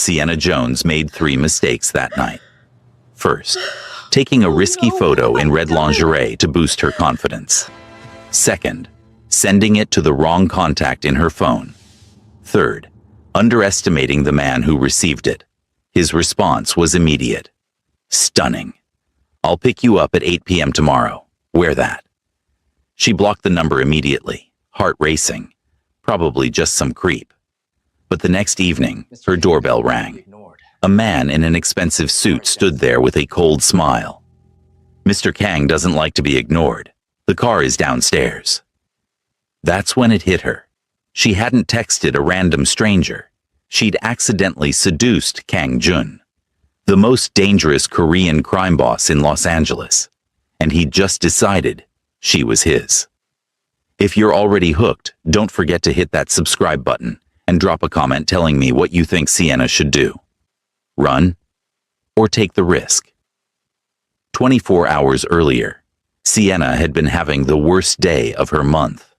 Sienna Jones made 3 mistakes that night. First, taking a risky photo in red lingerie to boost her confidence. Second, sending it to the wrong contact in her phone. Third, underestimating the man who received it. His response was immediate. Stunning. I'll pick you up at 8 p.m. tomorrow. Wear that. She blocked the number immediately, heart racing. Probably just some creep. But the next evening, her doorbell rang. A man in an expensive suit stood there with a cold smile. Mr. Kang doesn't like to be ignored. The car is downstairs. That's when it hit her. She hadn't texted a random stranger. She'd accidentally seduced Kang Jun, the most dangerous Korean crime boss in Los Angeles, and he'd just decided she was his. If you're already hooked, don't forget to hit that subscribe button and drop a comment telling me what you think Sienna should do. Run or take the risk. 24 hours earlier, Sienna had been having the worst day of her month.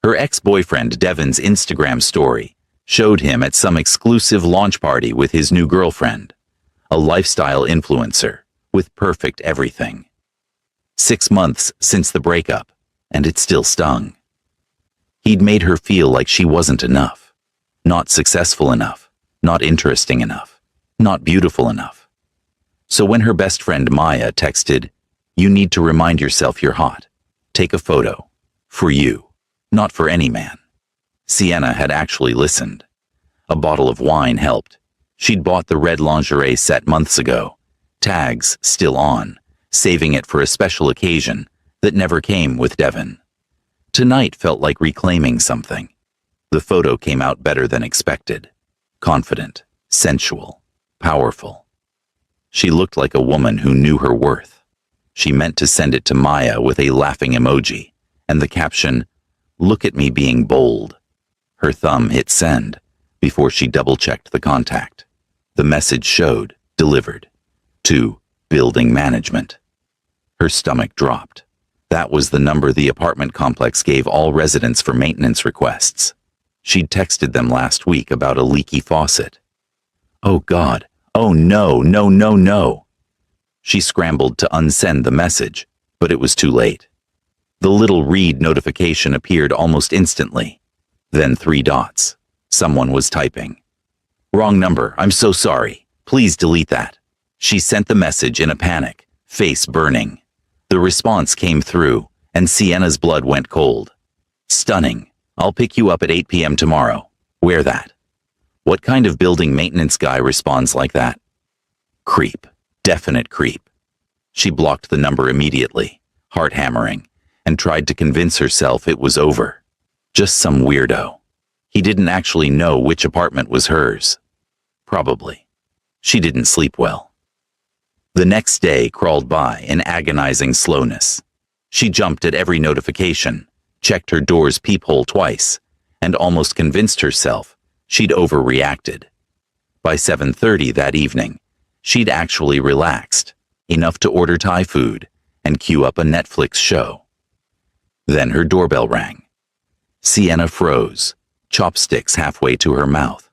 Her ex-boyfriend Devin's Instagram story showed him at some exclusive launch party with his new girlfriend, a lifestyle influencer with perfect everything. 6 months since the breakup, and it still stung. He'd made her feel like she wasn't enough, not successful enough, not interesting enough, not beautiful enough. So when her best friend Maya texted, "You need to remind yourself you're hot. Take a photo. For you, not for any man," Sienna had actually listened. A bottle of wine helped. She'd bought the red lingerie set months ago, tags still on, saving it for a special occasion that never came with Devin. Tonight felt like reclaiming something. The photo came out better than expected. Confident, sensual, powerful. She looked like a woman who knew her worth. She meant to send it to Maya with a laughing emoji, and the caption, "Look at me being bold." Her thumb hit send before she double-checked the contact. The message showed, delivered, to building management. Her stomach dropped. That was the number the apartment complex gave all residents for maintenance requests. She'd texted them last week about a leaky faucet. Oh God, oh no, no, no, no. She scrambled to unsend the message, but it was too late. The little read notification appeared almost instantly. Then 3 dots. Someone was typing. "Wrong number, I'm so sorry. Please delete that." She sent the message in a panic, face burning. The response came through, and Sienna's blood went cold. Stunning. I'll pick you up at 8 p.m. tomorrow. Wear that. What kind of building maintenance guy responds like that? Creep. Definite creep. She blocked the number immediately, heart hammering, and tried to convince herself it was over. Just some weirdo. He didn't actually know which apartment was hers. Probably. She didn't sleep well. The next day crawled by in agonizing slowness. She jumped at every notification, checked her door's peephole twice, and almost convinced herself she'd overreacted. By 7:30 that evening, she'd actually relaxed, enough to order Thai food and queue up a Netflix show. Then her doorbell rang. Sienna froze, chopsticks halfway to her mouth.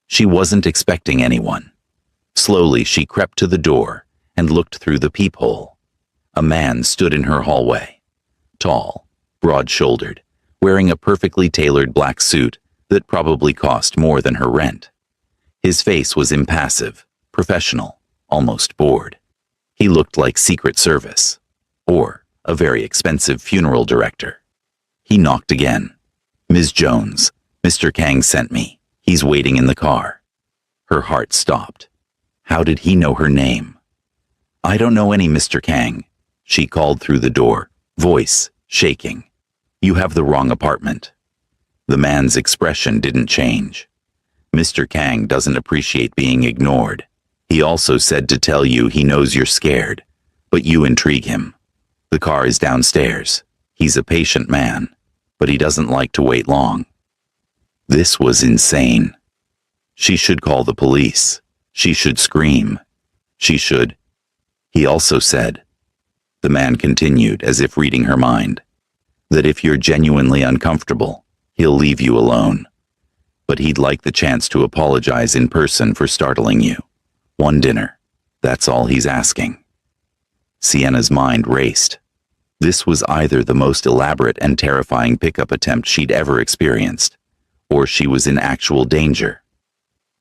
She wasn't expecting anyone. Slowly, she crept to the door and looked through the peephole. A man stood in her hallway. Tall, broad-shouldered, wearing a perfectly tailored black suit that probably cost more than her rent. His face was impassive, professional, almost bored. He looked like Secret Service, or a very expensive funeral director. He knocked again. "Ms. Jones, Mr. Kang sent me. He's waiting in the car." Her heart stopped. How did he know her name? "I don't know any Mr. Kang," she called through the door, voice shaking. "You have the wrong apartment." The man's expression didn't change. "Mr. Kang doesn't appreciate being ignored. He also said to tell you he knows you're scared, but you intrigue him. The car is downstairs. He's a patient man, but he doesn't like to wait long." This was insane. She should call the police. She should scream. She should. He also said, the man continued as if reading her mind, that if you're genuinely uncomfortable, he'll leave you alone. But he'd like the chance to apologize in person for startling you. One dinner. That's all he's asking. Sienna's mind raced. This was either the most elaborate and terrifying pickup attempt she'd ever experienced, or she was in actual danger.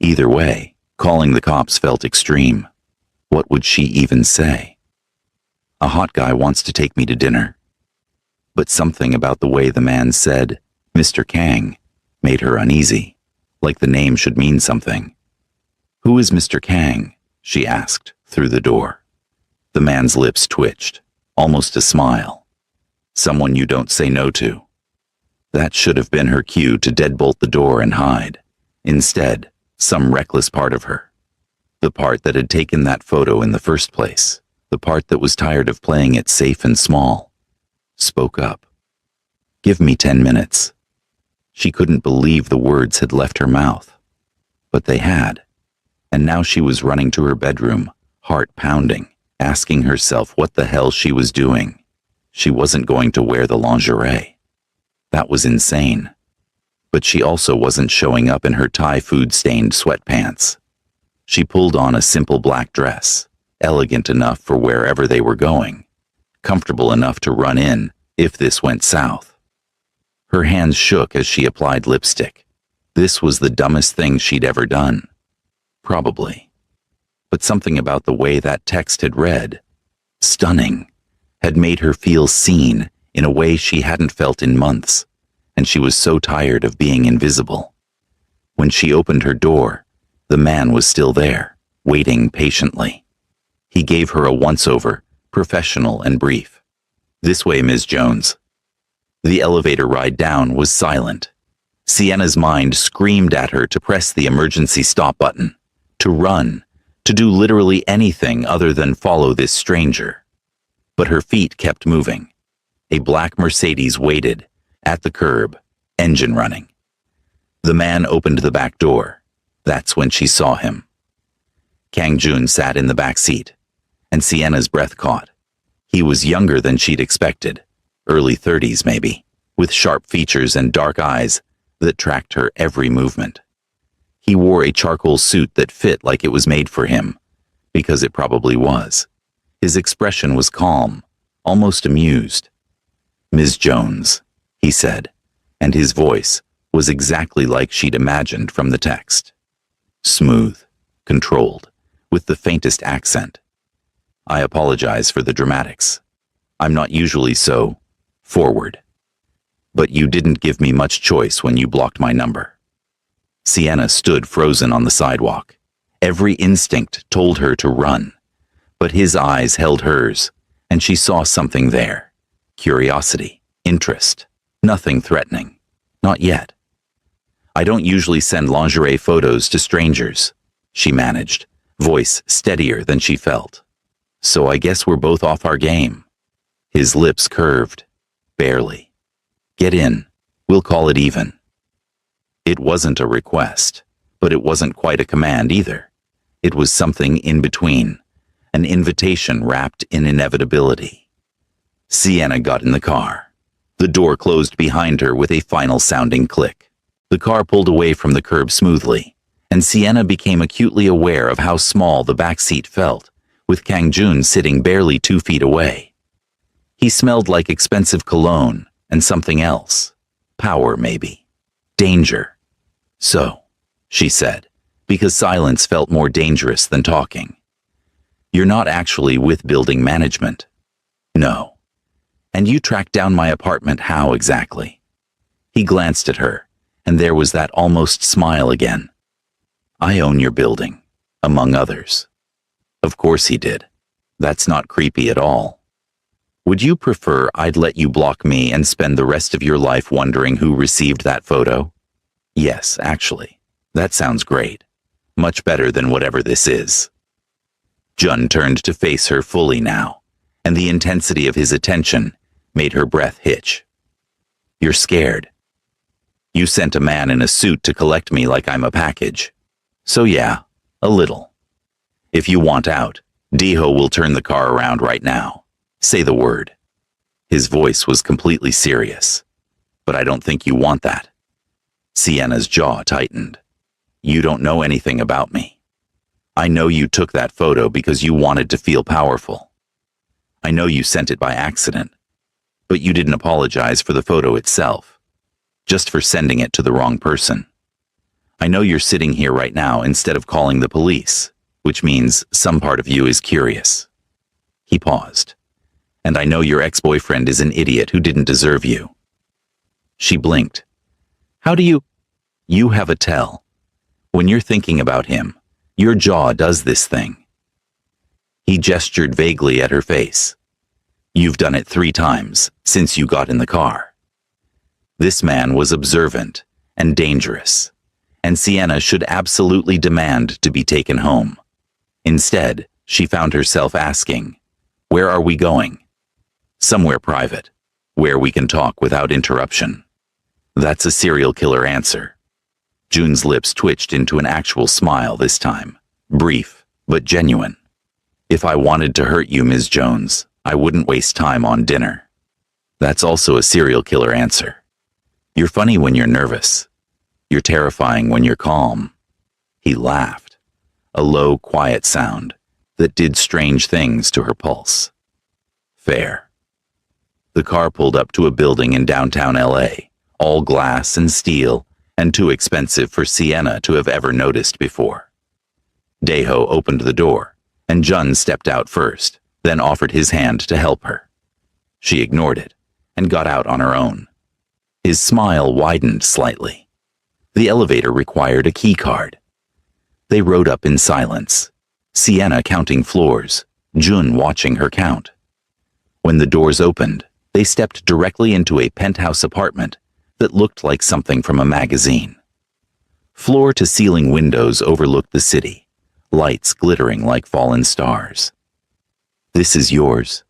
Either way, calling the cops felt extreme. What would she even say? A hot guy wants to take me to dinner. But something about the way the man said, Mr. Kang, made her uneasy, like the name should mean something. Who is Mr. Kang? She asked, through the door. The man's lips twitched, almost a smile. Someone you don't say no to. That should have been her cue to deadbolt the door and hide. Instead, some reckless part of her. The part that had taken that photo in the first place. The part that was tired of playing it safe and small. Spoke up. Give me 10 minutes. She couldn't believe the words had left her mouth. But they had. And now she was running to her bedroom, heart pounding, asking herself what the hell she was doing. She wasn't going to wear the lingerie. That was insane. But she also wasn't showing up in her Thai food-stained sweatpants. She pulled on a simple black dress, elegant enough for wherever they were going, comfortable enough to run in if this went south. Her hands shook as she applied lipstick. This was the dumbest thing she'd ever done. Probably. But something about the way that text had read, stunning, had made her feel seen in a way she hadn't felt in months, and she was so tired of being invisible. When she opened her door, the man was still there, waiting patiently. He gave her a once-over, professional and brief. This way, Ms. Jones. The elevator ride down was silent. Sienna's mind screamed at her to press the emergency stop button, to run, to do literally anything other than follow this stranger. But her feet kept moving. A black Mercedes waited, at the curb, engine running. The man opened the back door. That's when she saw him. Kang Jun sat in the back seat, and Sienna's breath caught. He was younger than she'd expected, early 30s maybe, with sharp features and dark eyes that tracked her every movement. He wore a charcoal suit that fit like it was made for him, because it probably was. His expression was calm, almost amused. Ms. Jones, he said, and his voice was exactly like she'd imagined from the text. Smooth, controlled, with the faintest accent. I apologize for the dramatics. I'm not usually so forward. But you didn't give me much choice when you blocked my number. Sienna stood frozen on the sidewalk. Every instinct told her to run, but his eyes held hers, and she saw something there. Curiosity, interest, nothing threatening. Not yet. I don't usually send lingerie photos to strangers, she managed, voice steadier than she felt. So I guess we're both off our game. His lips curved. Barely. Get in. We'll call it even. It wasn't a request, but it wasn't quite a command either. It was something in between, an invitation wrapped in inevitability. Sienna got in the car. The door closed behind her with a final sounding click. The car pulled away from the curb smoothly, and Sienna became acutely aware of how small the back seat felt, with Kang Jun sitting barely 2 feet away. He smelled like expensive cologne and something else. Power, maybe. Danger. So, she said, because silence felt more dangerous than talking. You're not actually with building management. No. And you tracked down my apartment how exactly? He glanced at her, and there was that almost smile again. I own your building, among others. Of course he did. That's not creepy at all. Would you prefer I'd let you block me and spend the rest of your life wondering who received that photo? Yes, actually. That sounds great. Much better than whatever this is. Jun turned to face her fully now, and the intensity of his attention made her breath hitch. You're scared. You sent a man in a suit to collect me like I'm a package. So yeah, a little. If you want out, Diho will turn the car around right now. Say the word. His voice was completely serious. But I don't think you want that. Sienna's jaw tightened. You don't know anything about me. I know you took that photo because you wanted to feel powerful. I know you sent it by accident, but you didn't apologize for the photo itself, just for sending it to the wrong person. I know you're sitting here right now instead of calling the police, which means some part of you is curious. He paused. And I know your ex-boyfriend is an idiot who didn't deserve you. She blinked. How do you? You have a tell. When you're thinking about him, your jaw does this thing. He gestured vaguely at her face. You've done it 3 times since you got in the car. This man was observant and dangerous, and Sienna should absolutely demand to be taken home. Instead, she found herself asking, where are we going? Somewhere private, where we can talk without interruption. That's a serial killer answer. June's lips twitched into an actual smile this time, brief but genuine. If I wanted to hurt you, Ms. Jones, I wouldn't waste time on dinner. That's also a serial killer answer. You're funny when you're nervous. You're terrifying when you're calm. He laughed, a low, quiet sound that did strange things to her pulse. Fair. The car pulled up to a building in downtown LA, all glass and steel, and too expensive for Sienna to have ever noticed before. Deho opened the door, and Jun stepped out first, then offered his hand to help her. She ignored it, and got out on her own. His smile widened slightly. The elevator required a key card. They rode up in silence, Sienna counting floors, Jun watching her count. When the doors opened, they stepped directly into a penthouse apartment that looked like something from a magazine. Floor-to-ceiling windows overlooked the city, lights glittering like fallen stars. This is yours,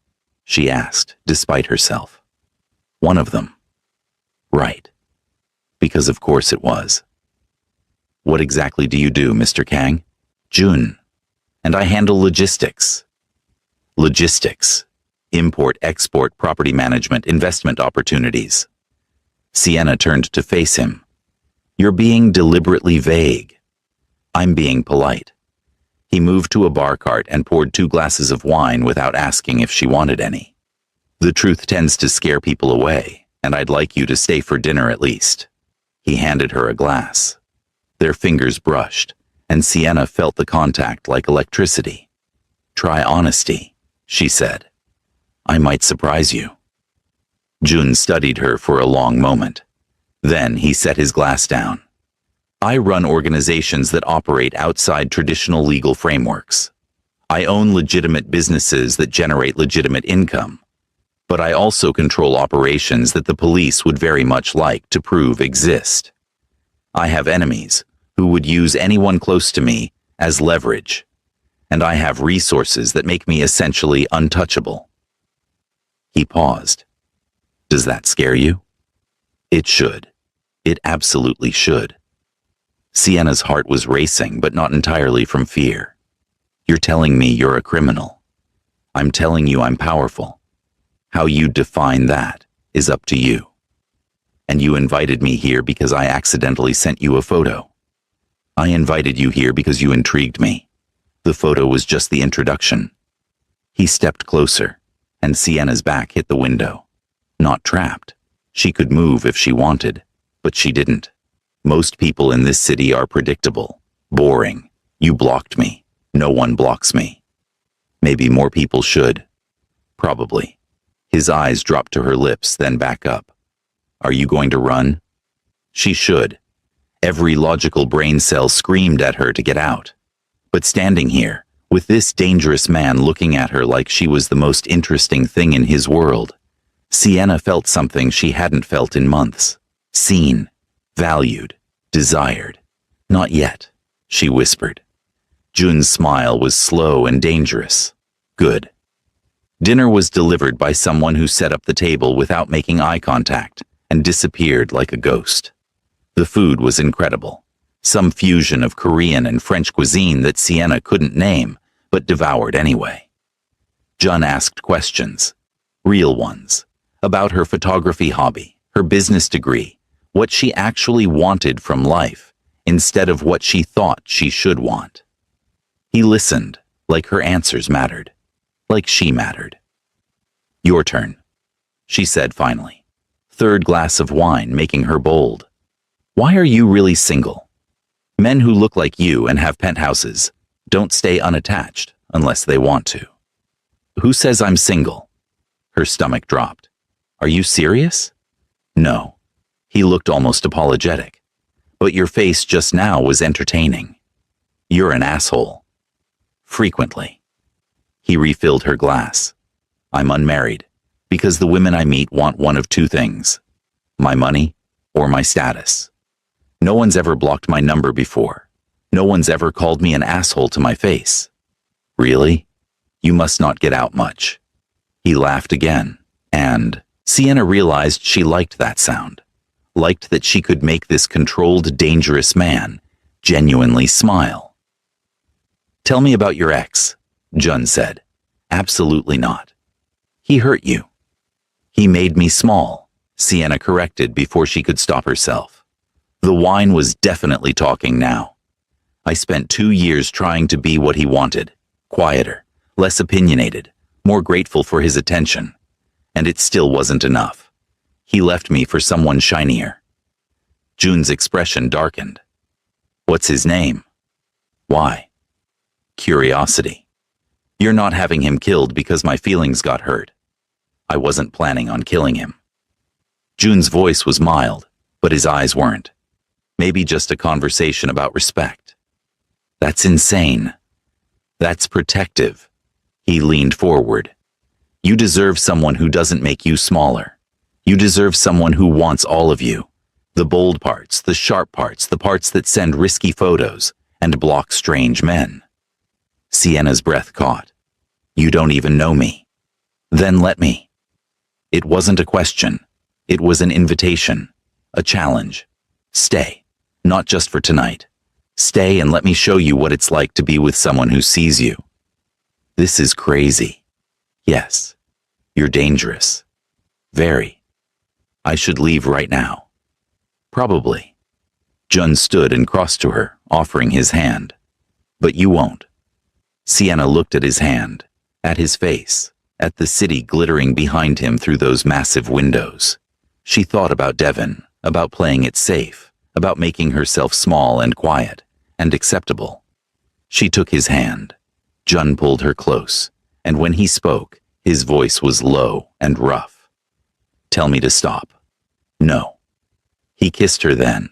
she asked, despite herself. One of them. Right. Because of course it was. What exactly do you do, Mr. Kang? Jun. And I handle logistics. Logistics. Import-export, property management, investment opportunities. Sienna turned to face him. You're being deliberately vague. I'm being polite. He moved to a bar cart and poured 2 glasses of wine without asking if she wanted any. The truth tends to scare people away, and I'd like you to stay for dinner at least. He handed her a glass. Their fingers brushed, and Sienna felt the contact like electricity. Try honesty, she said. I might surprise you. Jun studied her for a long moment. Then he set his glass down. I run organizations that operate outside traditional legal frameworks. I own legitimate businesses that generate legitimate income. But I also control operations that the police would very much like to prove exist. I have enemies who would use anyone close to me as leverage. And I have resources that make me essentially untouchable. He paused. Does that scare you? It should. It absolutely should. Sienna's heart was racing, but not entirely from fear. You're telling me you're a criminal. I'm telling you I'm powerful. How you define that is up to you. And you invited me here because I accidentally sent you a photo. I invited you here because you intrigued me. The photo was just the introduction. He stepped closer, and Sienna's back hit the window. Not trapped. She could move if she wanted, but she didn't. Most people in this city are predictable, boring. You blocked me. No one blocks me. Maybe more people should. Probably. His eyes dropped to her lips, then back up. Are you going to run? She should. Every logical brain cell screamed at her to get out. But standing here, with this dangerous man looking at her like she was the most interesting thing in his world, Sienna felt something she hadn't felt in months. Seen, valued, desired. Not yet, she whispered. Jun's smile was slow and dangerous. Good. Dinner was delivered by someone who set up the table without making eye contact and disappeared like a ghost. The food was incredible. Some fusion of Korean and French cuisine that Sienna couldn't name, but devoured anyway. Jun asked questions, real ones, about her photography hobby, her business degree, what she actually wanted from life, instead of what she thought she should want. He listened, like her answers mattered, like she mattered. "Your turn," she said finally, third glass of wine making her bold. "Why are you really single? Men who look like you and have penthouses don't stay unattached unless they want to." "Who says I'm single?" Her stomach dropped. "Are you serious?" "No." He looked almost apologetic. "But your face just now was entertaining. You're an asshole." "Frequently." He refilled her glass. "I'm unmarried, because the women I meet want one of two things: my money or my status. No one's ever blocked my number before. No one's ever called me an asshole to my face." "Really? You must not get out much." He laughed again, and Sienna realized she liked that sound, liked that she could make this controlled, dangerous man genuinely smile. "Tell me about your ex," Jun said. "Absolutely not. He hurt you." "He made me small," Sienna corrected before she could stop herself. The wine was definitely talking now. "I spent 2 years trying to be what he wanted, quieter, less opinionated, more grateful for his attention. And it still wasn't enough. He left me for someone shinier." Jun's expression darkened. "What's his name?" "Why?" "Curiosity. You're not having him killed because my feelings got hurt. I wasn't planning on killing him." Jun's voice was mild, but his eyes weren't. "Maybe just a conversation about respect." "That's insane. That's protective." He leaned forward. "You deserve someone who doesn't make you smaller. You deserve someone who wants all of you. The bold parts, the sharp parts, the parts that send risky photos and block strange men." Sienna's breath caught. "You don't even know me. Then let me." It wasn't a question. It was an invitation, a challenge. "Stay. Not just for tonight. Stay and let me show you what it's like to be with someone who sees you." "This is crazy." "Yes. You're dangerous. Very. I should leave right now." "Probably." Jun stood and crossed to her, offering his hand. "But you won't." Sienna looked at his hand, at his face, at the city glittering behind him through those massive windows. She thought about Devon, about playing it safe, about making herself small and quiet and acceptable. She took his hand. Jun pulled her close, and when he spoke, his voice was low and rough. "Tell me to stop." "No." He kissed her then,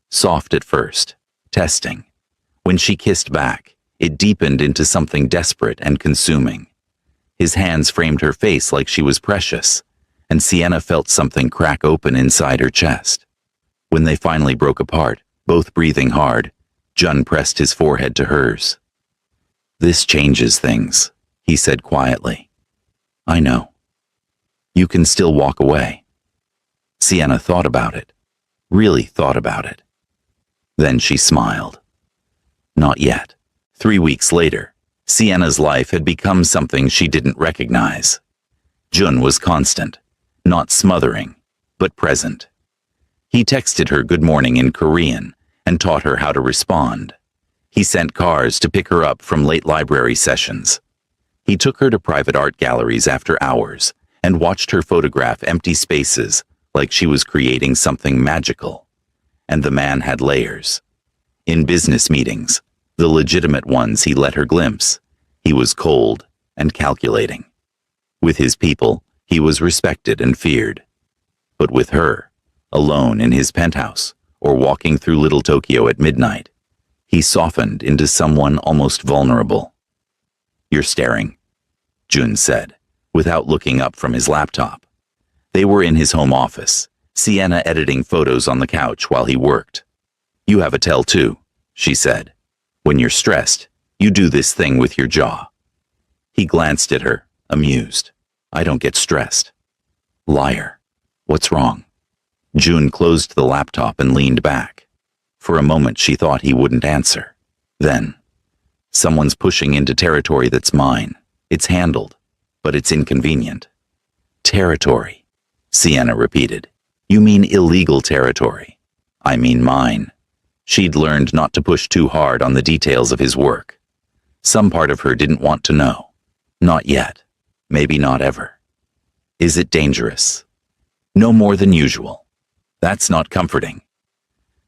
soft at first, testing. When she kissed back, it deepened into something desperate and consuming. His hands framed her face like she was precious, and Sienna felt something crack open inside her chest. When they finally broke apart, both breathing hard, Jun pressed his forehead to hers. "This changes things," he said quietly. "I know. You can still walk away." Sienna thought about it, really thought about it. Then she smiled. Not yet. 3 weeks later, Sienna's life had become something she didn't recognize. Jun was constant, not smothering, but present. He texted her good morning in Korean and taught her how to respond. He sent cars to pick her up from late library sessions. He took her to private art galleries after hours and watched her photograph empty spaces like she was creating something magical. And the man had layers. In business meetings, the legitimate ones he let her glimpse, he was cold and calculating. With his people, he was respected and feared. But with her, alone in his penthouse or walking through Little Tokyo at midnight, he softened into someone almost vulnerable. "You're staring," Jun said, without looking up from his laptop. They were in his home office, Sienna editing photos on the couch while he worked. "You have a tell too," she said. "When you're stressed, you do this thing with your jaw." He glanced at her, amused. "I don't get stressed." "Liar. What's wrong?" Jun closed the laptop and leaned back. For a moment she thought he wouldn't answer. Then, "Someone's pushing into territory that's mine. It's handled, but it's inconvenient." "Territory," Sienna repeated. You mean illegal territory. I mean mine. She'd learned not to push too hard on the details of his work. Some part of her didn't want to know. Not yet. Maybe not ever. Is it dangerous? No more than usual. That's not comforting.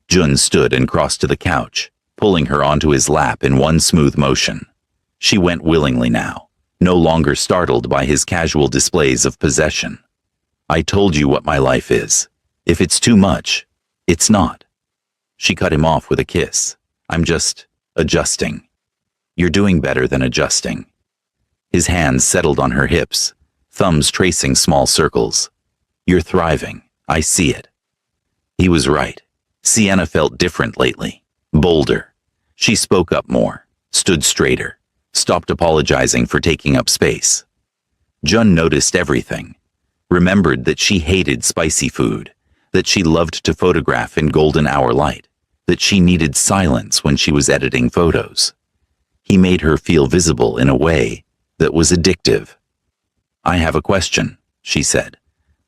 Jun stood and crossed to the couch, pulling her onto his lap in one smooth motion. She went willingly now, no longer startled by his casual displays of possession. I told you what my life is. If it's too much, it's not. She cut him off with a kiss. I'm just adjusting. You're doing better than adjusting. His hands settled on her hips, thumbs tracing small circles. You're thriving. I see it. He was right. Sienna felt different lately, bolder. She spoke up more, stood straighter, stopped apologizing for taking up space. Jun noticed everything, remembered that she hated spicy food, that she loved to photograph in golden hour light, that she needed silence when she was editing photos. He made her feel visible in a way that was addictive. I have a question, she said,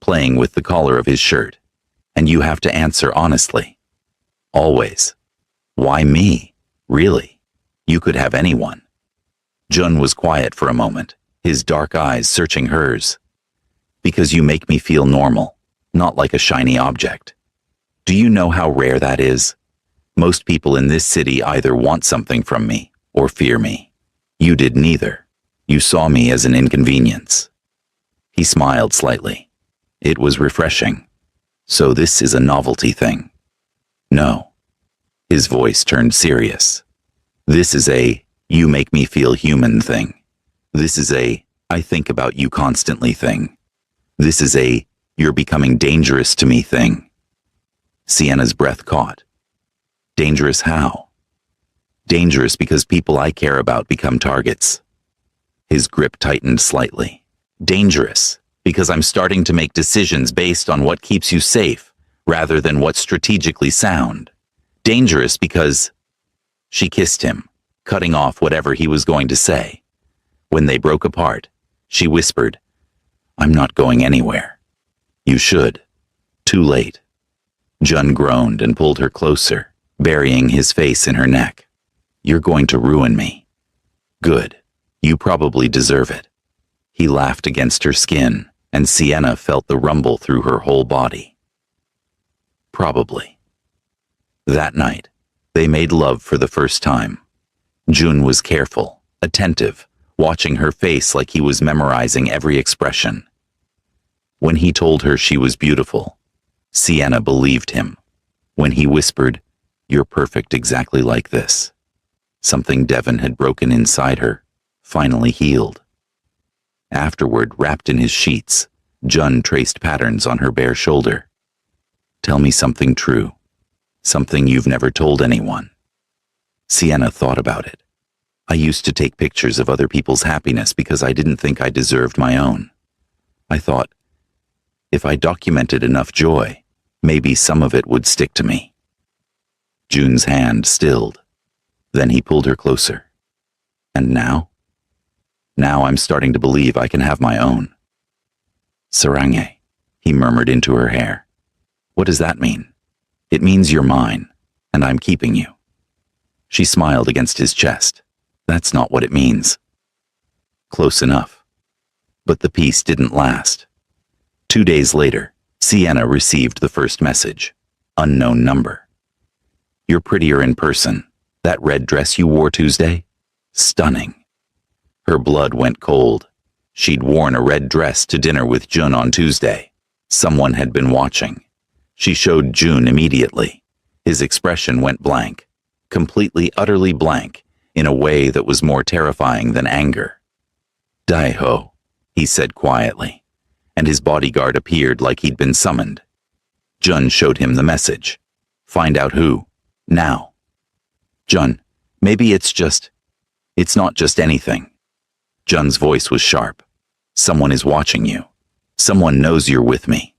playing with the collar of his shirt, and you have to answer honestly. Always. Why me? Really? You could have anyone. Jun was quiet for a moment, his dark eyes searching hers. Because you make me feel normal, not like a shiny object. Do you know how rare that is? Most people in this city either want something from me or fear me. You did neither. You saw me as an inconvenience. He smiled slightly. It was refreshing. So this is a novelty thing. No. His voice turned serious. This is a, you make me feel human thing. This is a, I think about you constantly thing. This is a, you're becoming dangerous to me thing. Sienna's breath caught. Dangerous how? Dangerous because people I care about become targets. His grip tightened slightly. Dangerous because I'm starting to make decisions based on what keeps you safe rather than what's strategically sound. Dangerous because... She kissed him, cutting off whatever he was going to say. When they broke apart, she whispered, I'm not going anywhere. You should. Too late. Jun groaned and pulled her closer, burying his face in her neck. You're going to ruin me. Good. You probably deserve it. He laughed against her skin, and Sienna felt the rumble through her whole body. Probably. That night, they made love for the first time. Jun was careful, attentive, watching her face like he was memorizing every expression. When he told her she was beautiful, Sienna believed him. When he whispered, You're perfect exactly like this, something Devon had broken inside her finally healed. Afterward, wrapped in his sheets, Jun traced patterns on her bare shoulder. Tell me something true, something you've never told anyone. Sienna thought about it. I used to take pictures of other people's happiness because I didn't think I deserved my own. I thought, if I documented enough joy, maybe some of it would stick to me. Jun's hand stilled. Then he pulled her closer. And now? Now I'm starting to believe I can have my own. Sarange, he murmured into her hair. What does that mean? It means you're mine, and I'm keeping you. She smiled against his chest. That's not what it means. Close enough. But the peace didn't last. 2 days later, Sienna received the first message. Unknown number. You're prettier in person. That red dress you wore Tuesday? Stunning. Her blood went cold. She'd worn a red dress to dinner with Jun on Tuesday. Someone had been watching. She showed Jun immediately. His expression went blank. Completely, utterly blank, in a way that was more terrifying than anger. Daiho, he said quietly, and his bodyguard appeared like he'd been summoned. Jun showed him the message. Find out who. Now. Jun, maybe it's not just anything. Jun's voice was sharp. Someone is watching you. Someone knows you're with me.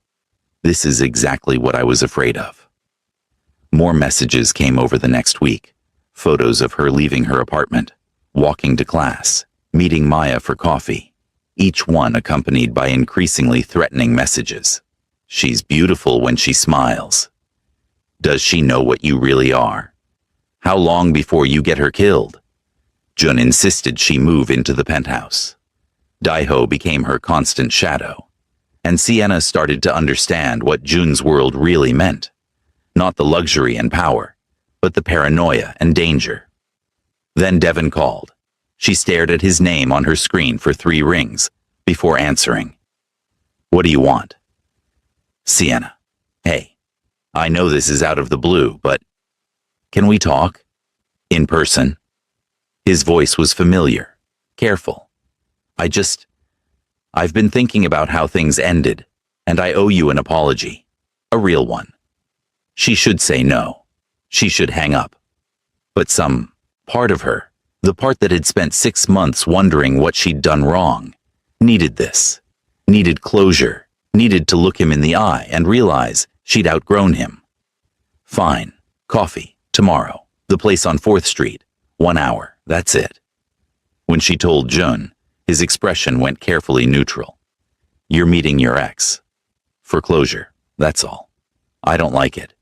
This is exactly what I was afraid of. More messages came over the next week. Photos of her leaving her apartment, walking to class, meeting Maya for coffee, each one accompanied by increasingly threatening messages. She's beautiful when she smiles. Does she know what you really are? How long before you get her killed? Jun insisted she move into the penthouse. Daiho became her constant shadow, and Sienna started to understand what Jun's world really meant. Not the luxury and power, but the paranoia and danger. Then Devon called. She stared at his name on her screen for 3 rings before answering. What do you want? Sienna. Hey, I know this is out of the blue, but can we talk? In person? His voice was familiar, careful. I've been thinking about how things ended, and I owe you an apology. A real one. She should say no. She should hang up. But some part of her, the part that had spent 6 months wondering what she'd done wrong, needed this. Needed closure. Needed to look him in the eye and realize she'd outgrown him. Fine. Coffee. Tomorrow. The place on 4th Street. 1 hour. That's it. When she told Jun, his expression went carefully neutral. You're meeting your ex. For closure. That's all. I don't like it.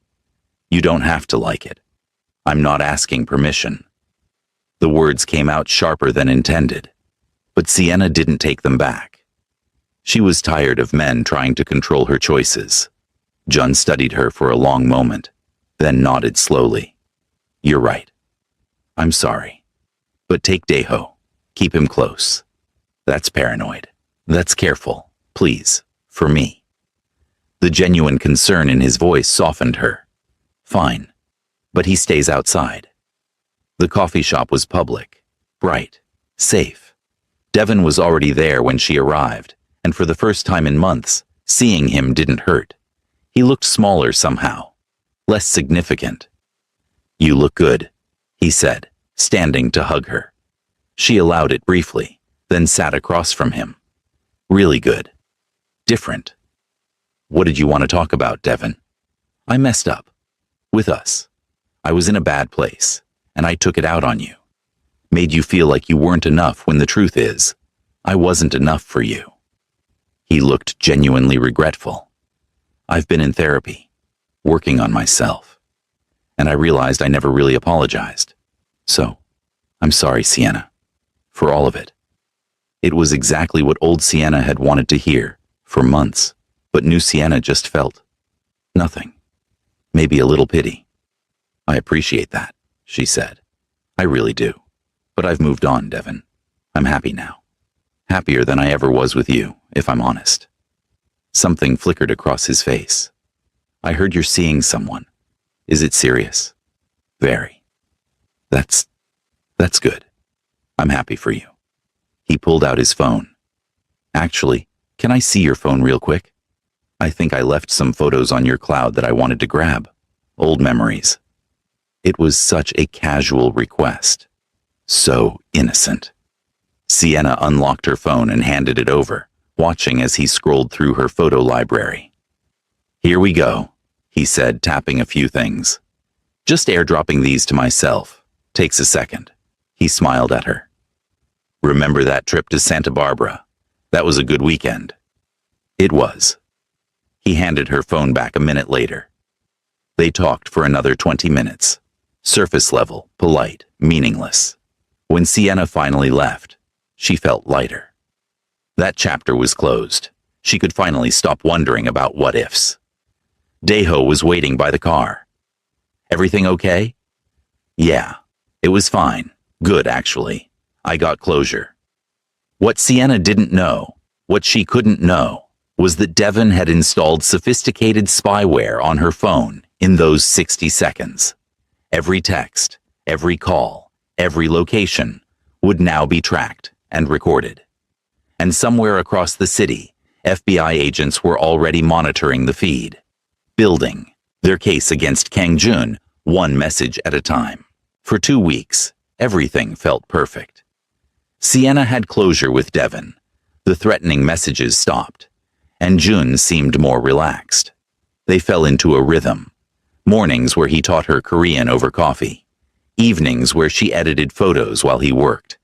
You don't have to like it. I'm not asking permission. The words came out sharper than intended, but Sienna didn't take them back. She was tired of men trying to control her choices. Jun studied her for a long moment, then nodded slowly. You're right. I'm sorry. But take Daiho. Keep him close. That's paranoid. That's careful. Please. For me. The genuine concern in his voice softened her. Fine. But he stays outside. The coffee shop was public, bright, safe. Devon was already there when she arrived, and for the first time in months, seeing him didn't hurt. He looked smaller somehow, less significant. You look good, he said, standing to hug her. She allowed it briefly, then sat across from him. Really good. Different. What did you want to talk about, Devon? I messed up. With us. I was in a bad place, and I took it out on you. Made you feel like you weren't enough when the truth is, I wasn't enough for you. He looked genuinely regretful. I've been in therapy, working on myself, and I realized I never really apologized. So, I'm sorry, Sienna, for all of it. It was exactly what old Sienna had wanted to hear for months, but new Sienna just felt nothing. Maybe a little pity. I appreciate that, she said. I really do. But I've moved on, Devon. I'm happy now. Happier than I ever was with you, if I'm honest. Something flickered across his face. I heard you're seeing someone. Is it serious? Very. That's good. I'm happy for you. He pulled out his phone. Actually, can I see your phone real quick? I think I left some photos on your cloud that I wanted to grab. Old memories. It was such a casual request. So innocent. Sienna unlocked her phone and handed it over, watching as he scrolled through her photo library. Here we go, he said, tapping a few things. Just airdropping these to myself. Takes a second. He smiled at her. Remember that trip to Santa Barbara? That was a good weekend. It was. He handed her phone back a minute later. They talked for another 20 minutes. Surface level, polite, meaningless. When Sienna finally left, she felt lighter. That chapter was closed. She could finally stop wondering about what-ifs. Daiho was waiting by the car. Everything okay? Yeah, it was fine. Good, actually. I got closure. What Sienna didn't know, what she couldn't know, was that Devon had installed sophisticated spyware on her phone in those 60 seconds. Every text, every call, every location would now be tracked and recorded. And somewhere across the city, FBI agents were already monitoring the feed, building their case against Kang Jun one message at a time. For 2 weeks, everything felt perfect. Sienna had closure with Devon. The threatening messages stopped, and Jun seemed more relaxed. They fell into a rhythm. Mornings where he taught her Korean over coffee. Evenings where she edited photos while he worked.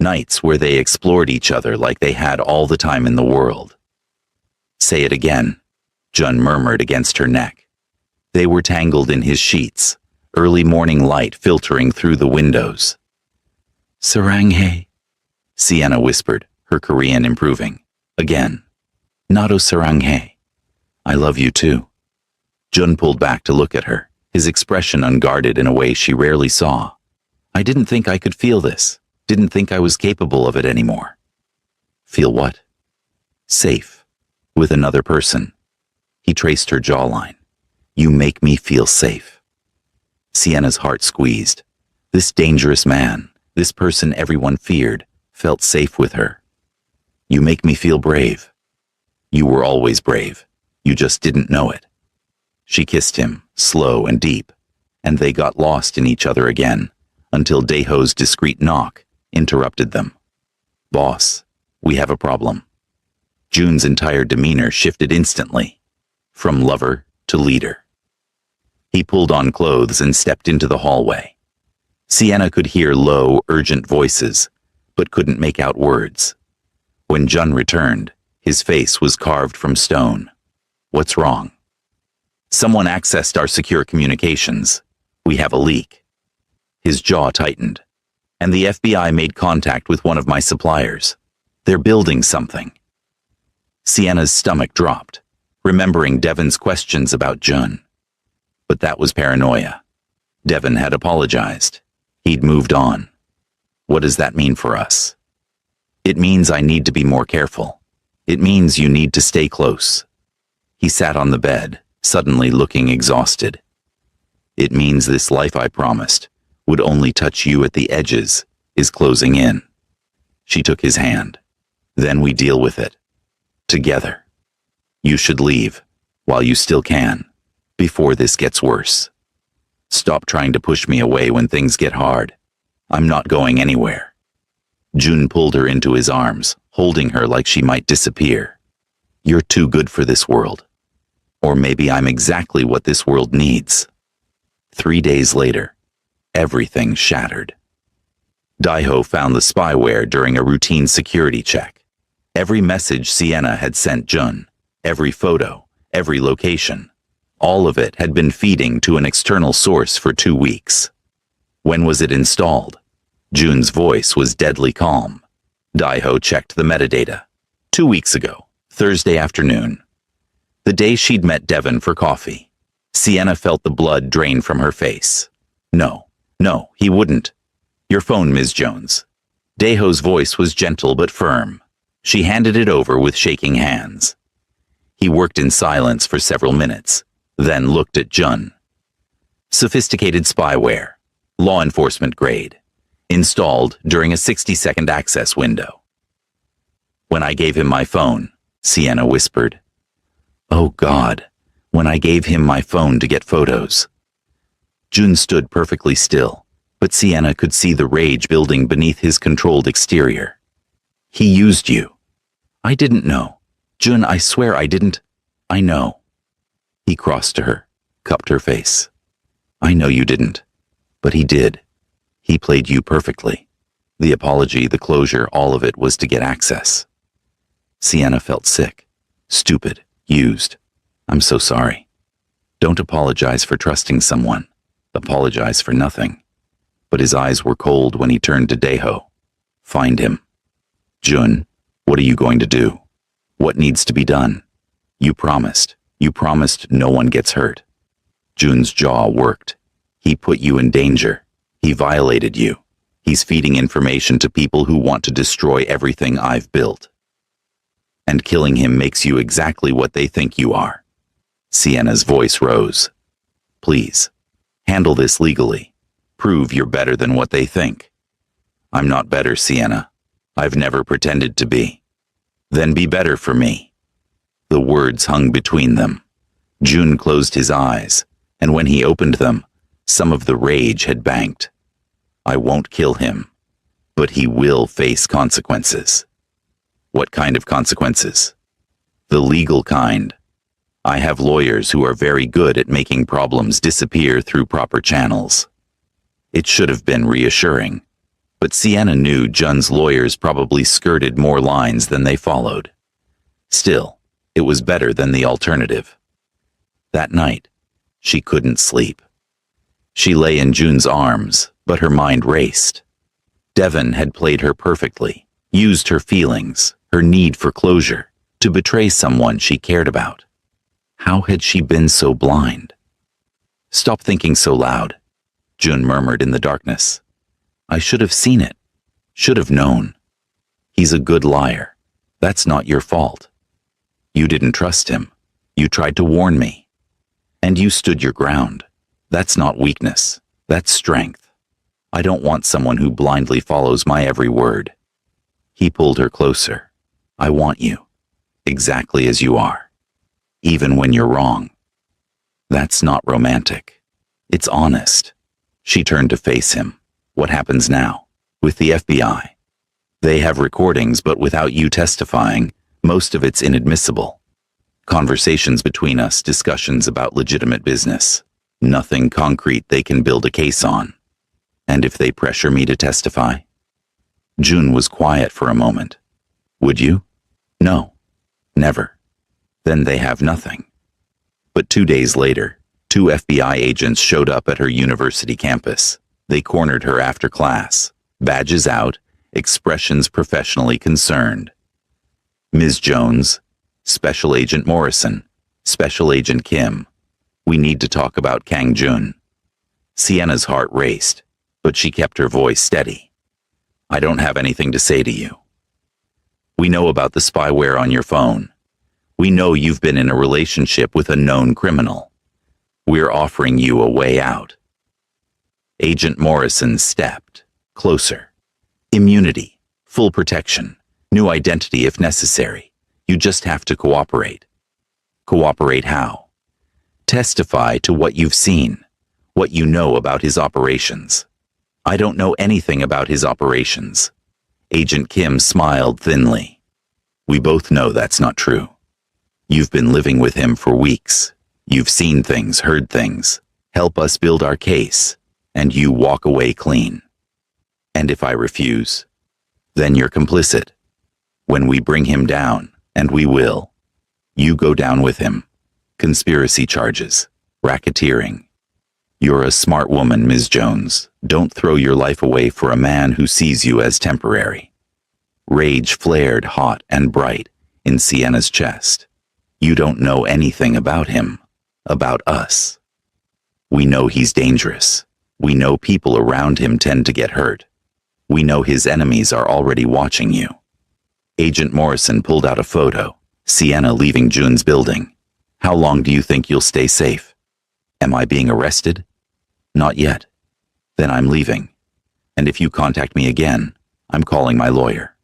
Nights where they explored each other like they had all the time in the world. Say it again, Jun murmured against her neck. They were tangled in his sheets, early morning light filtering through the windows. Saranghae, Sienna whispered, her Korean improving. Again. Nato saranghae. I love you too. Jun pulled back to look at her, his expression unguarded in a way she rarely saw. I didn't think I could feel this. Didn't think I was capable of it anymore. Feel what? Safe. With another person. He traced her jawline. You make me feel safe. Sienna's heart squeezed. This dangerous man, this person everyone feared, felt safe with her. You make me feel brave. You were always brave. You just didn't know it. She kissed him, slow and deep, and they got lost in each other again, until Daeho's discreet knock interrupted them. Boss, we have a problem. Jun's entire demeanor shifted instantly, from lover to leader. He pulled on clothes and stepped into the hallway. Sienna could hear low, urgent voices, but couldn't make out words. When Jun returned, his face was carved from stone. What's wrong? Someone accessed our secure communications. We have a leak. His jaw tightened, and the FBI made contact with one of my suppliers. They're building something. Sienna's stomach dropped, remembering Devon's questions about Jun. But that was paranoia. Devon had apologized. He'd moved on. What does that mean for us? It means I need to be more careful. It means you need to stay close. He sat on the bed, suddenly looking exhausted. It means this life I promised would only touch you at the edges is closing in. She took his hand. Then we deal with it. Together. You should leave, while you still can, before this gets worse. Stop trying to push me away when things get hard. I'm not going anywhere. Jun pulled her into his arms, holding her like she might disappear. You're too good for this world. Or maybe I'm exactly what this world needs. 3 days later, everything shattered. Daeho found the spyware during a routine security check. Every message Sienna had sent Jun, every photo, every location, all of it had been feeding to an external source for 2 weeks. When was it installed? Jun's voice was deadly calm. Daeho checked the metadata. 2 weeks ago, Thursday afternoon. The day she'd met Devon for coffee. Sienna felt the blood drain from her face. No, he wouldn't. Your phone, Ms. Jones. Daeho's voice was gentle but firm. She handed it over with shaking hands. He worked in silence for several minutes, then looked at Jun. Sophisticated spyware, law enforcement grade, installed during a 60-second access window. When I gave him my phone, Sienna whispered. Oh God, when I gave him my phone to get photos. Jun stood perfectly still, but Sienna could see the rage building beneath his controlled exterior. He used you. I didn't know. Jun, I swear I didn't. I know. He crossed to her, cupped her face. I know you didn't, but he did. He played you perfectly. The apology, the closure, all of it was to get access. Sienna felt sick, stupid, used. I'm so sorry. Don't apologize for trusting someone. Apologize for nothing. But his eyes were cold when he turned to Daeho. Find him. Jun, what are you going to do? What needs to be done? You promised no one gets hurt. Jun's jaw worked. He put you in danger. He violated you. He's feeding information to people who want to destroy everything I've built. And killing him makes you exactly what they think you are. Sienna's voice rose. Please, handle this legally. Prove you're better than what they think. I'm not better, Sienna. I've never pretended to be. Then be better for me. The words hung between them. Jun closed his eyes, and when he opened them, some of the rage had banked. I won't kill him, but he will face consequences. What kind of consequences? The legal kind. I have lawyers who are very good at making problems disappear through proper channels. It should have been reassuring, but Sienna knew Jun's lawyers probably skirted more lines than they followed. Still, it was better than the alternative. That night, she couldn't sleep. She lay in June's arms, but her mind raced. Devon had played her perfectly, used her feelings, her need for closure, to betray someone she cared about. How had she been so blind? "Stop thinking so loud," June murmured in the darkness. "I should have seen it. Should have known. He's a good liar. That's not your fault. You didn't trust him. You tried to warn me. And you stood your ground. That's not weakness. That's strength. I don't want someone who blindly follows my every word." He pulled her closer. "I want you, exactly as you are, even when you're wrong." "That's not romantic. It's honest." She turned to face him. "What happens now? With the FBI? They have recordings, but without you testifying, most of it's inadmissible. Conversations between us, discussions about legitimate business. Nothing concrete they can build a case on. And if they pressure me to testify?" June was quiet for a moment. "Would you?" "No. Never." "Then they have nothing." But 2 days later, 2 FBI agents showed up at her university campus. They cornered her after class, badges out, expressions professionally concerned. "Ms. Jones, Special Agent Morrison, Special Agent Kim, we need to talk about Kang Jun." Sienna's heart raced, but she kept her voice steady. "I don't have anything to say to you. We know about the spyware on your phone. We know you've been in a relationship with a known criminal. We're offering you a way out." Agent Morrison stepped closer. "Immunity, full protection, new identity if necessary. You just have to cooperate." "Cooperate how?" "Testify to what you've seen, what you know about his operations." "I don't know anything about his operations." Agent Kim smiled thinly. "We both know that's not true. You've been living with him for weeks. You've seen things, heard things. Help us build our case, and you walk away clean. And if I refuse, then you're complicit. When we bring him down, and we will, you go down with him. Conspiracy charges, racketeering. You're a smart woman, Ms. Jones. Don't throw your life away for a man who sees you as temporary." Rage flared hot and bright in Sienna's chest. "You don't know anything about him, about us. We know he's dangerous. We know people around him tend to get hurt. We know his enemies are already watching you." Agent Morrison pulled out a photo, Sienna leaving June's building. "How long do you think you'll stay safe? Am I being arrested?" "Not yet." "Then I'm leaving. And if you contact me again, I'm calling my lawyer."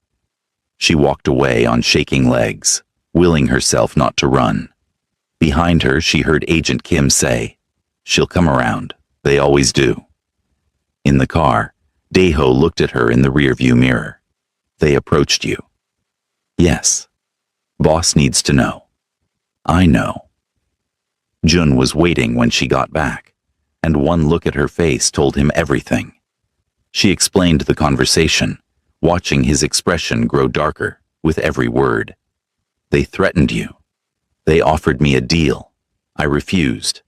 She walked away on shaking legs, willing herself not to run. Behind her, she heard Agent Kim say, "She'll come around. They always do." In the car, Daeho looked at her in the rearview mirror. "They approached you." "Yes. Boss needs to know." "I know." Jun was waiting when she got back, and one look at her face told him everything. She explained the conversation, watching his expression grow darker with every word. "They threatened you. They offered me a deal. I refused.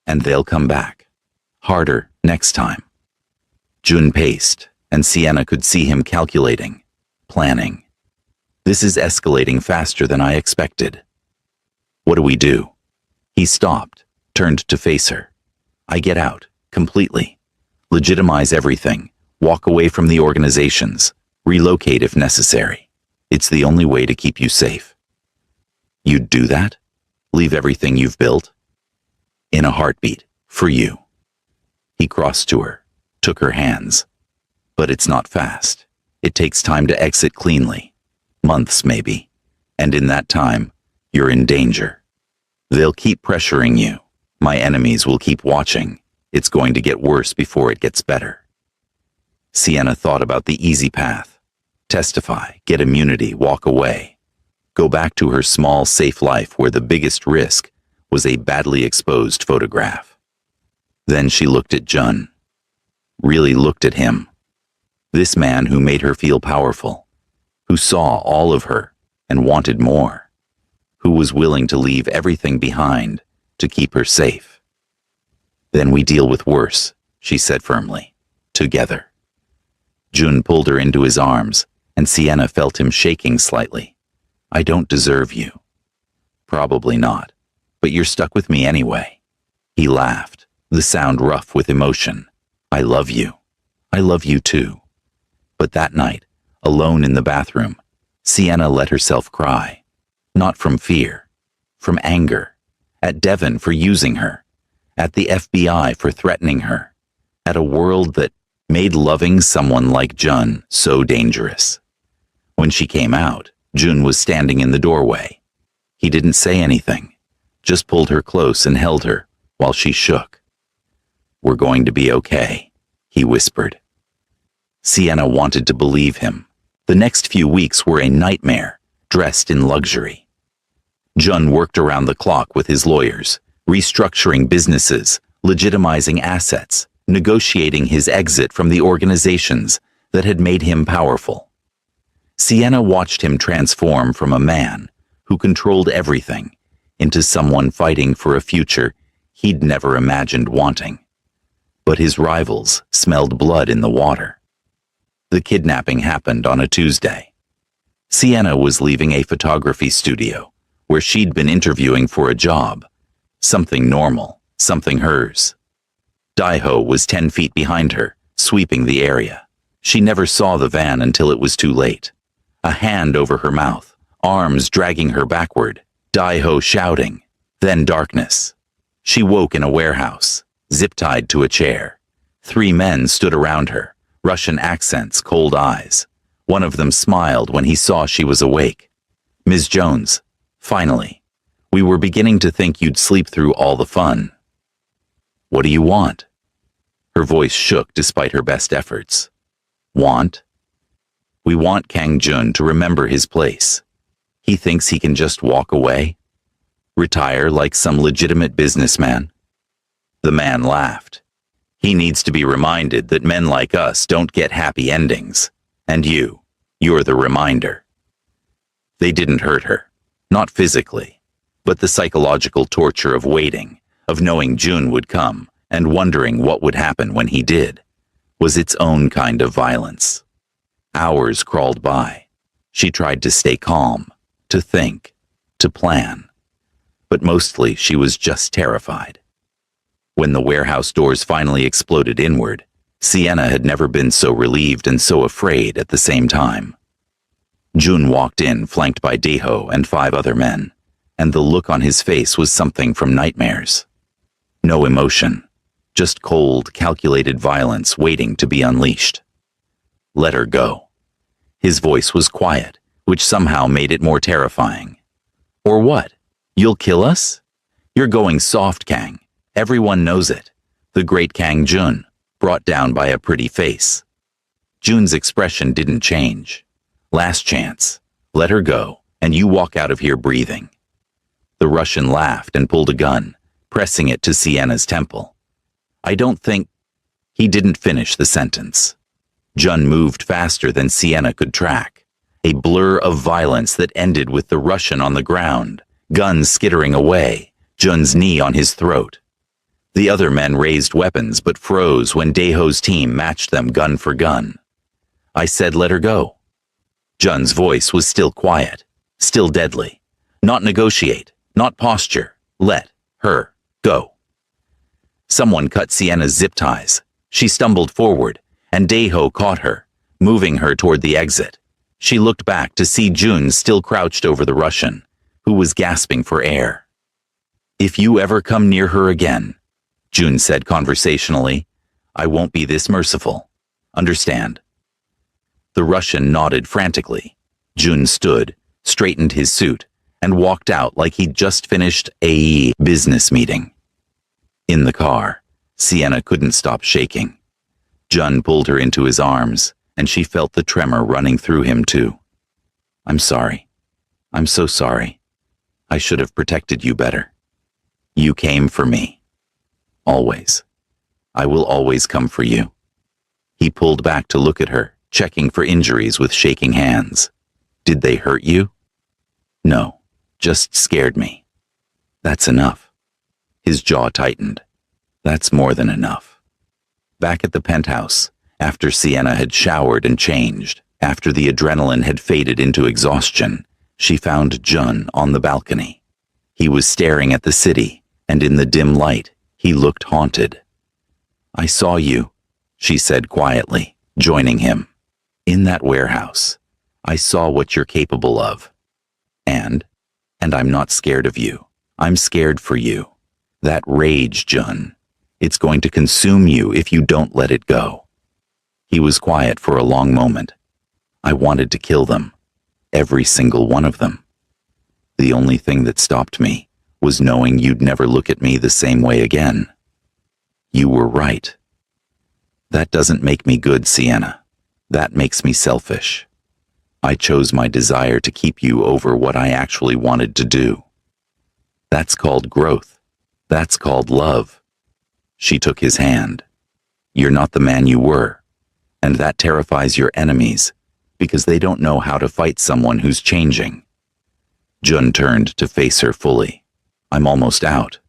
And they'll come back. Harder next time." Jun paced, and Sienna could see him calculating, planning. "This is escalating faster than I expected. What do we do?" He stopped, turned to face her. "I get out, completely. Legitimize everything. Walk away from the organizations. Relocate if necessary. It's the only way to keep you safe." "You'd do that? Leave everything you've built?" "In a heartbeat, for you." He crossed to her, took her hands. "But it's not fast. It takes time to exit cleanly. Months, maybe. And in that time, you're in danger. They'll keep pressuring you. My enemies will keep watching. It's going to get worse before it gets better." Sienna thought about the easy path. Testify, get immunity, walk away. Go back to her small, safe life where the biggest risk was a badly exposed photograph. Then she looked at Jun. Really looked at him. This man who made her feel powerful, who saw all of her and wanted more, who was willing to leave everything behind to keep her safe. Then we deal with worse, she said firmly. Together. Jun pulled her into his arms, and Sienna felt him shaking slightly. I don't deserve you. Probably not, but you're stuck with me anyway. He laughed, the sound rough with emotion. I love you. I love you too. But that night, alone in the bathroom, Sienna let herself cry. Not from fear, from anger. At Devon for using her. At the FBI for threatening her. At a world that made loving someone like Jun so dangerous. When she came out, Jun was standing in the doorway. He didn't say anything, just pulled her close and held her while she shook. We're going to be okay, he whispered. Sienna wanted to believe him. The next few weeks were a nightmare, dressed in luxury. Jun worked around the clock with his lawyers, restructuring businesses, legitimizing assets, negotiating his exit from the organizations that had made him powerful. Sienna watched him transform from a man who controlled everything into someone fighting for a future he'd never imagined wanting. But his rivals smelled blood in the water. The kidnapping happened on a Tuesday. Sienna was leaving a photography studio where she'd been interviewing for a job, something normal, something hers. Daiho was 10 feet behind her, sweeping the area. She never saw the van until it was too late. A hand over her mouth, arms dragging her backward, Daiho shouting, then darkness. She woke in a warehouse, zip-tied to a chair. 3 men stood around her, Russian accents, cold eyes. One of them smiled when he saw she was awake. Ms. Jones, finally. We were beginning to think you'd sleep through all the fun. What do you want? Her voice shook despite her best efforts. Want? We want Kang Jun to remember his place. He thinks he can just walk away? Retire like some legitimate businessman? The man laughed. He needs to be reminded that men like us don't get happy endings. And you're the reminder. They didn't hurt her. Not physically. But the psychological torture of waiting, of knowing Jun would come, and wondering what would happen when he did, was its own kind of violence. Hours crawled by. She tried to stay calm, to think, to plan. But mostly she was just terrified. When the warehouse doors finally exploded inward, Sienna had never been so relieved and so afraid at the same time. Jun walked in, flanked by Daiho and 5 other men, and the look on his face was something from nightmares. No emotion, just cold, calculated violence waiting to be unleashed. Let her go. His voice was quiet, which somehow made it more terrifying. Or what? You'll kill us? You're going soft, Kang. Everyone knows it. The great Kang Jun, brought down by a pretty face. Jun's expression didn't change. Last chance. Let her go, and you walk out of here breathing. The Russian laughed and pulled a gun, pressing it to Sienna's temple. I don't think... He didn't finish the sentence. Jun moved faster than Sienna could track. A blur of violence that ended with the Russian on the ground, guns skittering away, Jun's knee on his throat. The other men raised weapons but froze when Daiho's team matched them gun for gun. I said let her go. Jun's voice was still quiet, still deadly. Not negotiate, not posture. Let her go. Someone cut Sienna's zip ties. She stumbled forward, and Daiho caught her, moving her toward the exit. She looked back to see Jun still crouched over the Russian, who was gasping for air. If you ever come near her again, Jun said conversationally, I won't be this merciful. Understand? The Russian nodded frantically. Jun stood, straightened his suit, and walked out like he'd just finished a business meeting. In the car, Sienna couldn't stop shaking. Jun pulled her into his arms, and she felt the tremor running through him too. I'm sorry. I'm so sorry. I should have protected you better. You came for me. Always. I will always come for you. He pulled back to look at her, checking for injuries with shaking hands. Did they hurt you? No, just scared me. That's enough. His jaw tightened. That's more than enough. Back at the penthouse, after Sienna had showered and changed, after the adrenaline had faded into exhaustion, she found Jun on the balcony. He was staring at the city, and in the dim light, he looked haunted. "I saw you," she said quietly, joining him. "In that warehouse. I saw what you're capable of. And I'm not scared of you. I'm scared for you. That rage, Jun. It's going to consume you if you don't let it go." He was quiet for a long moment. "I wanted to kill them. Every single one of them. The only thing that stopped me was knowing you'd never look at me the same way again. You were right. That doesn't make me good, Sienna. That makes me selfish. I chose my desire to keep you over what I actually wanted to do. That's called growth. That's called love." She took his hand. "You're not the man you were, and that terrifies your enemies because they don't know how to fight someone who's changing." Jun turned to face her fully. "I'm almost out.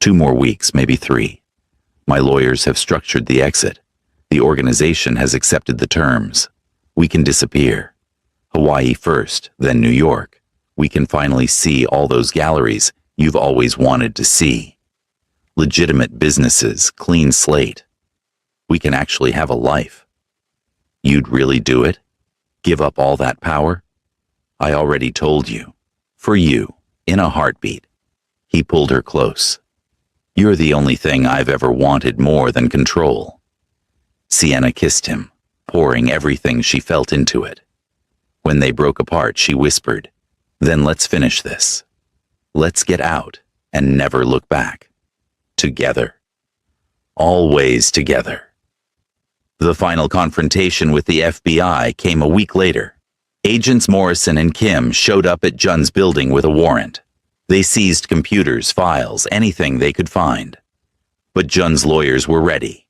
2 more weeks, maybe 3. My lawyers have structured the exit. The organization has accepted the terms. We can disappear. Hawaii first, then New York. We can finally see all those galleries you've always wanted to see. Legitimate businesses, clean slate. We can actually have a life. You'd really do it? Give up all that power? I already told you. For you, in a heartbeat." He pulled her close. "You're the only thing I've ever wanted more than control." Sienna kissed him, pouring everything she felt into it. When they broke apart, she whispered, "Then let's finish this. Let's get out and never look back. Together. Always together." The final confrontation with the FBI came a week later. Agents Morrison and Kim showed up at Jun's building with a warrant. They seized computers, files, anything they could find. But Jun's lawyers were ready.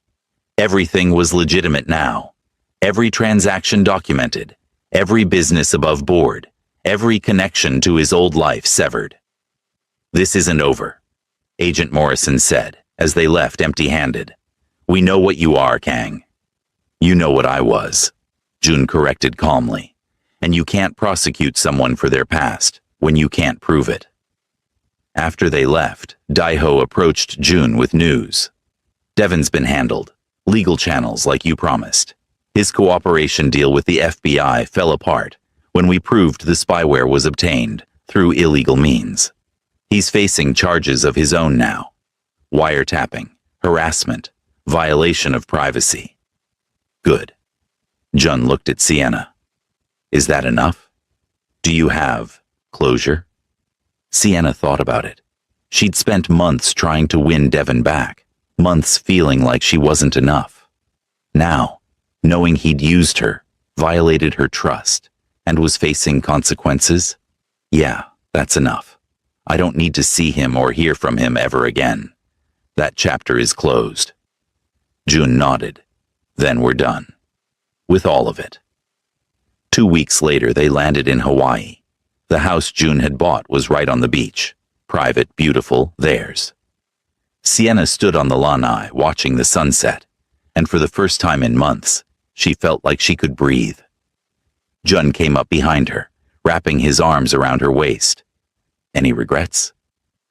Everything was legitimate now. Every transaction documented. Every business above board. Every connection to his old life severed. "This isn't over," Agent Morrison said as they left empty-handed. "We know what you are, Kang." "You know what I was," Jun corrected calmly. "And you can't prosecute someone for their past when you can't prove it." After they left, Daiho approached Jun with news. "Devin's been handled. Legal channels like you promised. His cooperation deal with the FBI fell apart when we proved the spyware was obtained through illegal means. He's facing charges of his own now. Wiretapping, harassment, violation of privacy." "Good." Jun looked at Sienna. "Is that enough? Do you have closure?" Sienna thought about it. She'd spent months trying to win Devin back, months feeling like she wasn't enough. Now, knowing he'd used her, violated her trust, and was facing consequences, yeah, that's enough. I don't need to see him or hear from him ever again. That chapter is closed. Jun nodded. Then we're done. With all of it. 2 weeks later, they landed in Hawaii. The house Jun had bought was right on the beach. Private, beautiful, theirs. Sienna stood on the lanai watching the sunset, and for the first time in months, she felt like she could breathe. Jun came up behind her, wrapping his arms around her waist. "Any regrets?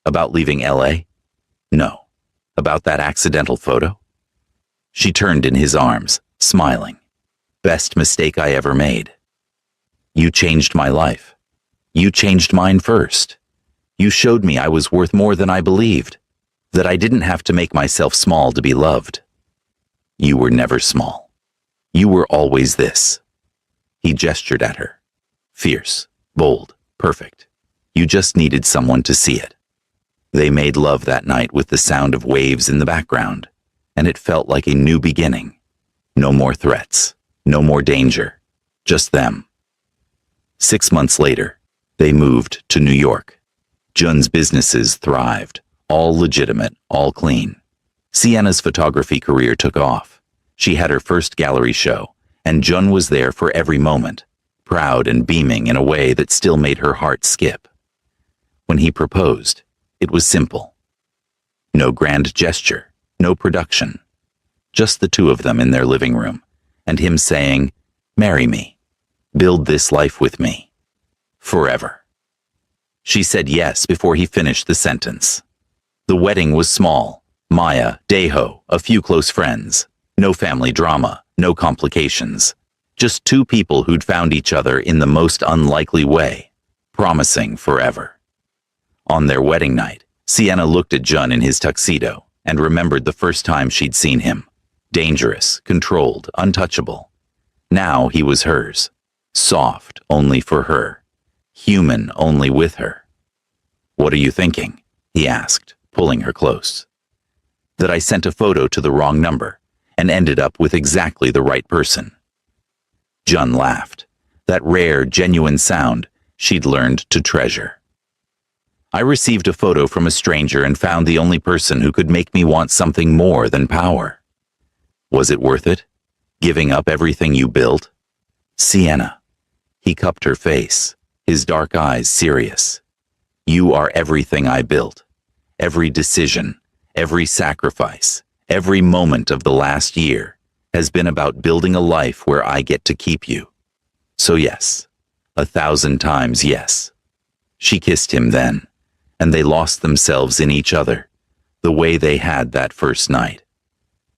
About leaving LA? No. About that accidental photo?" She turned in his arms, smiling. "Best mistake I ever made. You changed my life. You changed mine first. You showed me I was worth more than I believed, that I didn't have to make myself small to be loved. You were never small. You were always this." He gestured at her. "Fierce, bold, perfect. You just needed someone to see it." They made love that night with the sound of waves in the background, and it felt like a new beginning. No more threats, no more danger, just them. 6 months later, they moved to New York. Jun's businesses thrived, all legitimate, all clean. Sienna's photography career took off. She had her first gallery show, and Jun was there for every moment, proud and beaming in a way that still made her heart skip. When he proposed, it was simple. No grand gesture, no production. Just the two of them in their living room, and him saying, "Marry me. Build this life with me. Forever." She said yes before he finished the sentence. The wedding was small. Maya, Deho, a few close friends. No family drama, no complications. Just two people who'd found each other in the most unlikely way, promising forever. On their wedding night, Sienna looked at Jun in his tuxedo and remembered the first time she'd seen him. Dangerous, controlled, untouchable. Now he was hers. Soft only for her. Human only with her. "What are you thinking?" he asked, pulling her close. "That I sent a photo to the wrong number and ended up with exactly the right person." Jun laughed, that rare, genuine sound she'd learned to treasure. "I received a photo from a stranger and found the only person who could make me want something more than power. Was it worth it? Giving up everything you built?" "Sienna." He cupped her face, his dark eyes serious. "You are everything I built. Every decision, every sacrifice, every moment of the last year has been about building a life where I get to keep you. So yes, 1,000 times yes." She kissed him then, and they lost themselves in each other, the way they had that first night.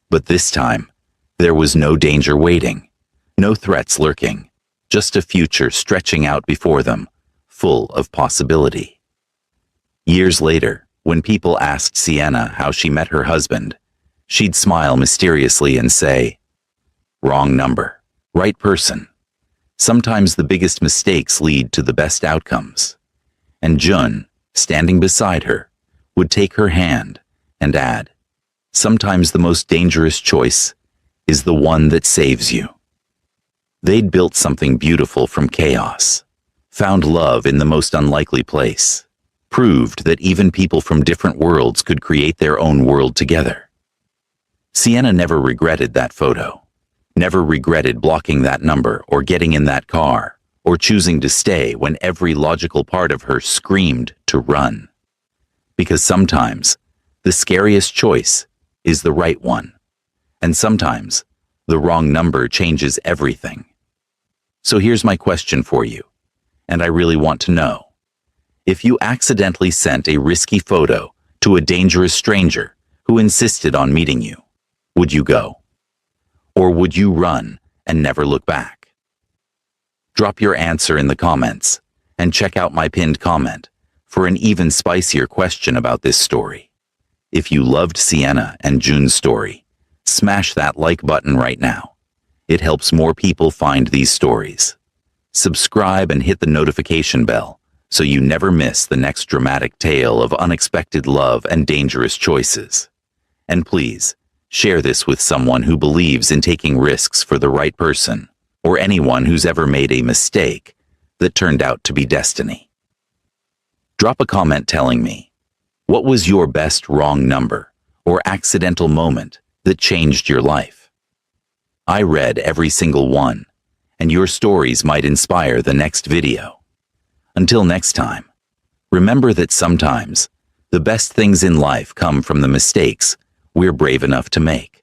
But this time, there was no danger waiting, no threats lurking, just a future stretching out before them, full of possibility. Years later, when people asked Sienna how she met her husband, she'd smile mysteriously and say, "Wrong number, right person." Sometimes the biggest mistakes lead to the best outcomes. And Jun, standing beside her, would take her hand and add, "Sometimes the most dangerous choice is the one that saves you." They'd built something beautiful from chaos, found love in the most unlikely place, proved that even people from different worlds could create their own world together. Sienna never regretted that photo, never regretted blocking that number or getting in that car, or choosing to stay when every logical part of her screamed to run. Because sometimes, the scariest choice is the right one, and sometimes, the wrong number changes everything. So here's my question for you, and I really want to know. If you accidentally sent a risky photo to a dangerous stranger who insisted on meeting you, would you go? Or would you run and never look back? Drop your answer in the comments and check out my pinned comment for an even spicier question about this story. If you loved Sienna and Jun's story, smash that like button right now. It helps more people find these stories. Subscribe and hit the notification bell so you never miss the next dramatic tale of unexpected love and dangerous choices. And please, share this with someone who believes in taking risks for the right person, or anyone who's ever made a mistake that turned out to be destiny. Drop a comment telling me, what was your best wrong number or accidental moment that changed your life? I read every single one, and your stories might inspire the next video. Until next time, remember that sometimes the best things in life come from the mistakes we're brave enough to make.